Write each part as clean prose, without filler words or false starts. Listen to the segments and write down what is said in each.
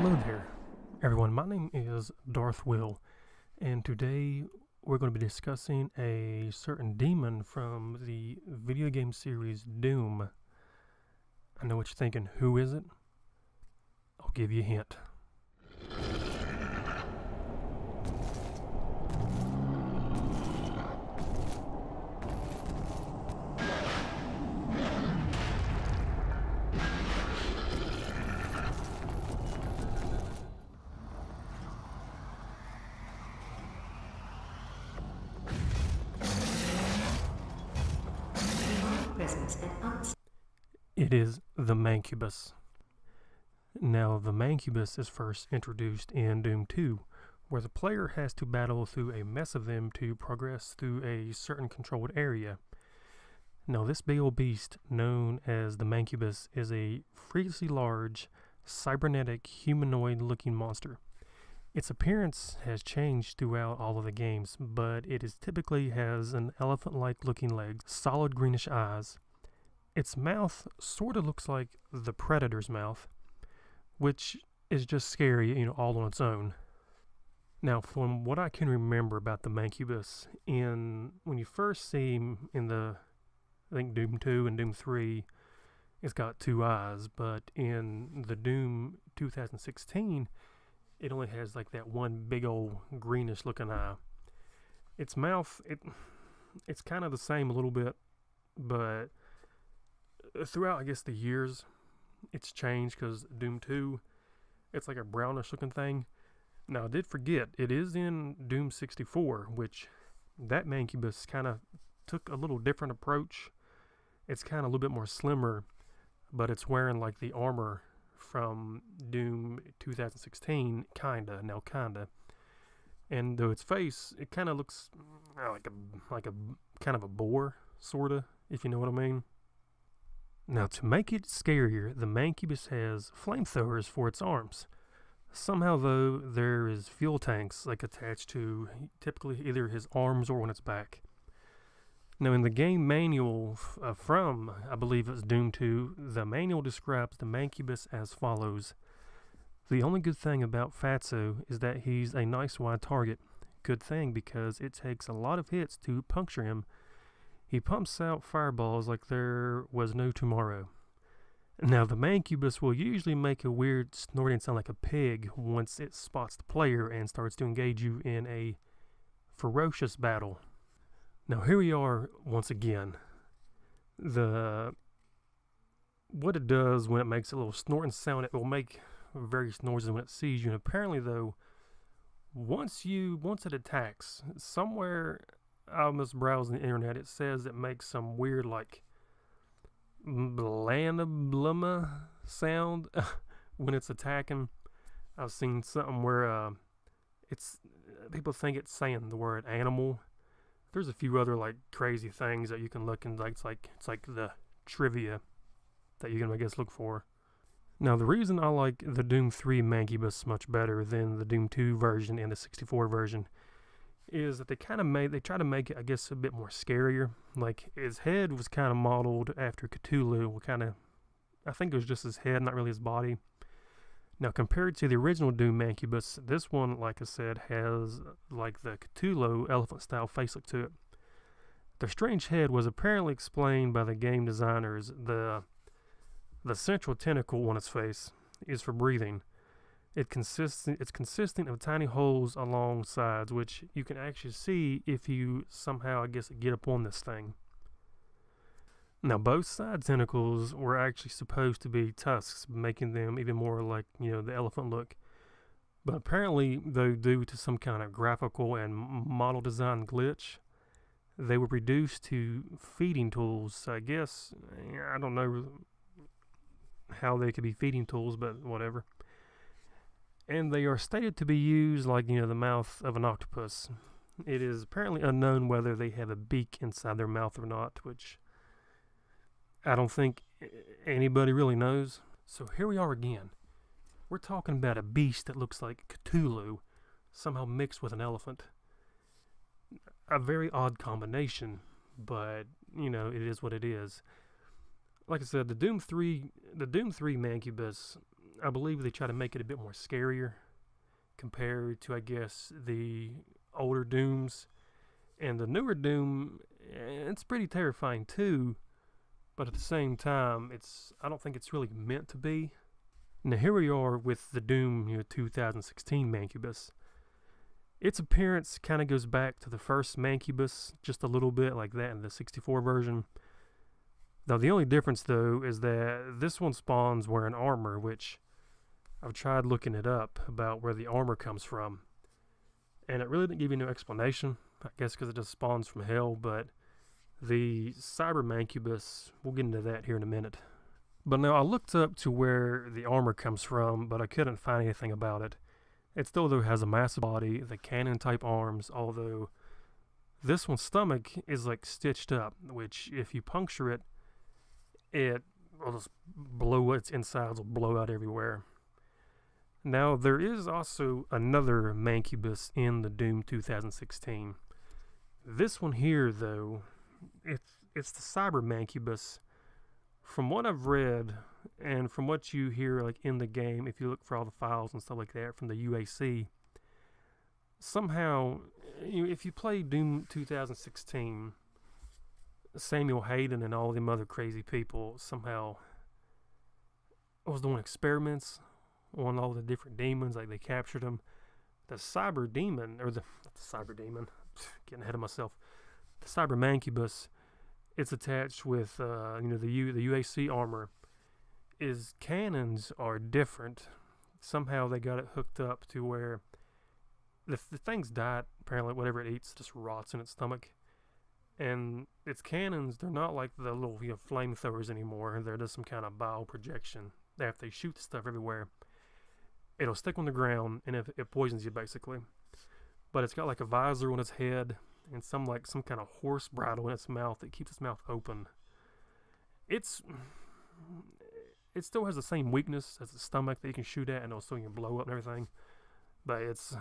Hello there, everyone. My name is Darth Will, and today we're going to be discussing a certain demon from the video game series Doom. I know what you're thinking. Who is it? I'll give you a hint. It is the Mancubus. Now, the Mancubus is first introduced in Doom 2, where the player has to battle through a mess of them to progress through a certain controlled area. Now, this big old beast, known as the Mancubus, is a freakishly large, cybernetic, humanoid-looking monster. Its appearance has changed throughout all of the games, but it typically has an elephant-like looking legs, solid greenish eyes. Its mouth sort of looks like the Predator's mouth, which is just scary, all on its own. Now, from what I can remember about the Mancubus, when you first see him in I think Doom 2 and Doom 3, it's got two eyes, but in the Doom 2016, it only has like that one big old greenish looking eye. Its mouth, it's kind of the same a little bit, but throughout, I guess, the years, it's changed because Doom 2, it's like a brownish looking thing. Now, I did forget, it is in Doom 64, which that Mancubus kind of took a little different approach. It's kind of a little bit more slimmer, but it's wearing like the armor from Doom 2016, kinda. And though its face, it kind of looks like a kind of a boar, sorta, if you know what I mean. Now, to make it scarier, the Mancubus has flamethrowers for its arms. Somehow, though, there is fuel tanks attached to typically either his arms or on its back. Now, in the game manual from, I believe it was Doom 2, the manual describes the Mancubus as follows. The only good thing about Fatso is that he's a nice wide target. Good thing because it takes a lot of hits to puncture him. He pumps out fireballs like there was no tomorrow. Now, the Mancubus will usually make a weird snorting sound like a pig once it spots the player and starts to engage you in a ferocious battle. Now, here we are once again. What it does when it makes a little snorting sound, it will make various noises when it sees you. And apparently, though, once it attacks, somewhere I was browsing the internet, it says it makes some weird blama sound when it's attacking. I've seen something where people think it's saying the word animal. There's a few other crazy things that you can look and it's like the trivia that you can, I guess, look for. Now, the reason I like the Doom 3 Mancubus much better than the Doom 2 version and the 64 version is that they try to make it, I guess, a bit more scarier. Like, his head was kind of modeled after Cthulhu. I think it was just his head, not really his body. Now, compared to the original Doom Mancubus, this one, like I said, has the Cthulhu elephant-style face look to it. The strange head was apparently explained by the game designers. The central tentacle on its face is for breathing. It's consisting of tiny holes along sides, which you can actually see if you somehow, I guess, get up on this thing. Now, both side tentacles were actually supposed to be tusks, making them even more like, the elephant look. But apparently, though, due to some kind of graphical and model design glitch, they were reduced to feeding tools. So I guess, I don't know how they could be feeding tools, but whatever. And they are stated to be used like, the mouth of an octopus. It is apparently unknown whether they have a beak inside their mouth or not, which I don't think anybody really knows. So here we are again. We're talking about a beast that looks like Cthulhu, somehow mixed with an elephant. A very odd combination, but, it is what it is. Like I said, the Doom 3 Mancubus, I believe they try to make it a bit more scarier compared to, I guess, the older Dooms. And the newer Doom, it's pretty terrifying too, but at the same time, I don't think it's really meant to be. Now here we are with the Doom 2016 Mancubus. Its appearance kind of goes back to the first Mancubus, just a little bit like that in the 64 version. Now the only difference though is that this one spawns wearing armor, which I've tried looking it up about where the armor comes from, and it really didn't give you no explanation, I guess because it just spawns from hell. But the cyber Mancubus, we'll get into that here in a minute. But now I looked up to where the armor comes from, but I couldn't find anything about it. It still though has a massive body, the cannon type arms, although this one's stomach is like stitched up, which if you puncture it, it will just blow, its insides will blow out everywhere. Now there is also another Mancubus in the Doom 2016. This one here though, it's the cyber Mancubus. From what I've read and from what you hear like in the game, if you look for all the files and stuff like that from the UAC, somehow if you play Doom 2016, Samuel Hayden and all them other crazy people somehow was doing experiments on all the different demons, like they captured them. The cyber demon, or the cyber demon, getting ahead of myself, the cyber Mancubus, it's attached with the UAC armor. Is cannons are different. Somehow they got it hooked up to where the thing's diet, apparently whatever it eats just rots in its stomach. And its cannons, they're not like the little flamethrowers anymore. They're just some kind of bile projection. After they shoot the stuff everywhere, it'll stick on the ground and it poisons you basically. But it's got like a visor on its head and some kind of horse bridle in its mouth that keeps its mouth open. It still has the same weakness as the stomach that you can shoot at, and it'll still blow up and everything. But it's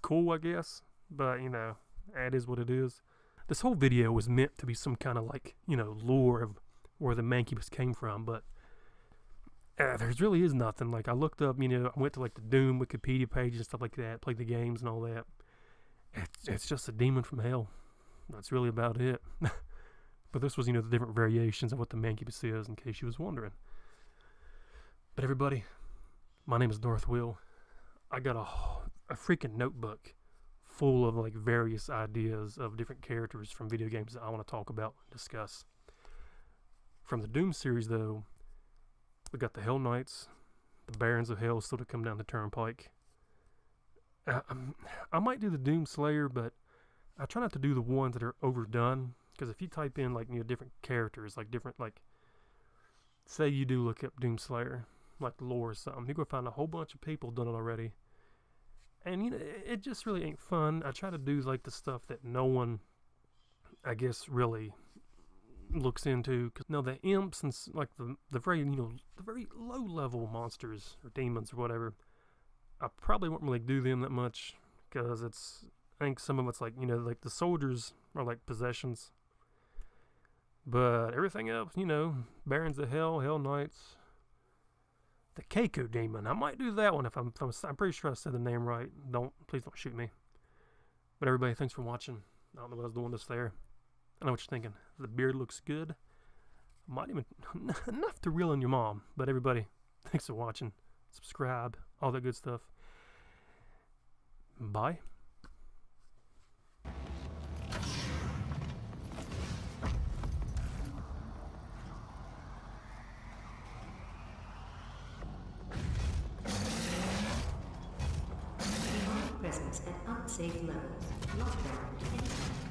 cool, I guess. But it is what it is. This whole video was meant to be some kind of lore of where the Mancubus came from, but there really is nothing. Like I looked up, I went to the Doom Wikipedia page and stuff like that, played the games and all that. It's just a demon from hell. That's really about it. But this was, the different variations of what the Mancubus is, in case you was wondering. But everybody, my name is Darth Will. I got a freaking notebook full of various ideas of different characters from video games that I want to talk about and discuss. From the Doom series, though, we got the Hell Knights, the Barons of Hell still to come down the turnpike. I might do the Doom Slayer, but I try not to do the ones that are overdone, because if you type in different characters, say you do look up Doom Slayer, lore or something, you're gonna find a whole bunch of people done it already, and it just really ain't fun. I try to do the stuff that no one, I guess, really looks into, because the imps and the very the very low level monsters or demons or whatever, I probably won't really do them that much, because I think some of it's the soldiers are possessions, but everything else, Barons of Hell, Hell Knights, the Keiko Demon, I might do that one if I'm pretty sure I said the name right. Please don't shoot me. But everybody, thanks for watching. I don't know what I was doing this there. I know what you're thinking. The beard looks good. Might even enough to reel in your mom. But everybody, thanks for watching. Subscribe, all that good stuff. Bye. Presence at unsafe levels. Lockdown.